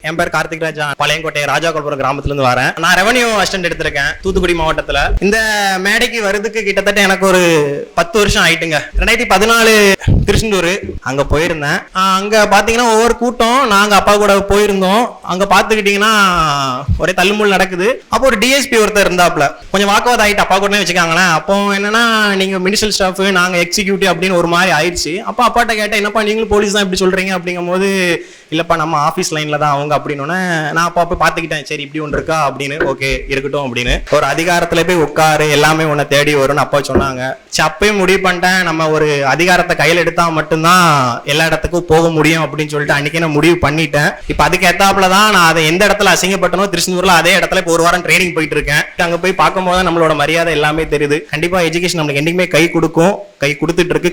என் பேர் கார்த்திக் ராஜா, பழையங்கோட்டை ராஜாகோபுரம் கிராமத்துல இருந்து வரேன். நான் ரெவன்யூ அசிஸ்டன்ட் எடுத்திருக்கேன் தூத்துக்குடி மாவட்டத்துல. இந்த மேடைக்கு வருதுக்கு கிட்டத்தட்ட எனக்கு ஒரு 10 வருஷம் ஆயிட்டுங்க. 2014 திருச்செந்தூர் அங்க போயிருந்தேன். அங்க பாத்தீங்கன்னா ஒவ்வொரு கூட்டம் நாங்க அப்பா கூட போயிருந்தோம். அங்க பாத்துக்கிட்டீங்கன்னா ஒரே தள்ளுமுள் நடக்குது. அப்போ ஒரு டிஎஸ்பி ஒருத்தர் இருந்தாப்ல, கொஞ்சம் வாக்குவாதம் ஆயிட்டு அப்பா கூட வச்சுக்காங்களேன். அப்போ என்னன்னா நீங்க மினிஸ்டர் ஸ்டாஃப், நாங்க எக்ஸிக்யூட்டிவ் அப்படின்னு ஒரு மாதிரி ஆயிடுச்சு. அப்போ அப்பாட்ட கேட்டேன், என்னப்பா நீங்களும் போலீஸ் தான் இப்படி சொல்றீங்க அப்படிங்கும் போது, இல்லப்பா நம்ம ஆபீஸ் லைன்ல தான் அவங்க அப்படின்னு. நான் அப்பா போய் பாத்துக்கிட்டேன், சரி இப்படி ஒன்று இருக்கா அப்படின்னு, ஓகே இருக்கட்டும் அப்படின்னு. ஒரு அதிகாரத்துல போய் உட்காரு, எல்லாமே உன்னை தேடி வரும்னு அப்பா சொன்னாங்க. அப்பயும் முடிவு பண்ணிட்டேன், நம்ம ஒரு அதிகாரத்தை கையில் எடுத்தா மட்டும்தான் எல்லா இடத்துக்கும் போக முடியும் அப்படின்னு சொல்லிட்டு அன்னைக்கு நான் முடிவு பண்ணிட்டேன். இப்ப அதுக்கு ஏத்தாப்புல தான் நான் அதை எந்த இடத்துல அசிங்கப்பட்டனோ திருச்செந்தூர்ல அதே இடத்துல இப்போ ஒரு வாரம் ட்ரைனிங் போயிட்டு இருக்கேன். அங்க போய் பார்க்கும் போது நம்மளோட மரியாதை எல்லாமே தெரியுது. கண்டிப்பா எஜுகேஷன் நம்மளுக்கு என்னைக்குமே கை கொடுக்கும், கை கொடுத்துட்டு இருக்கு.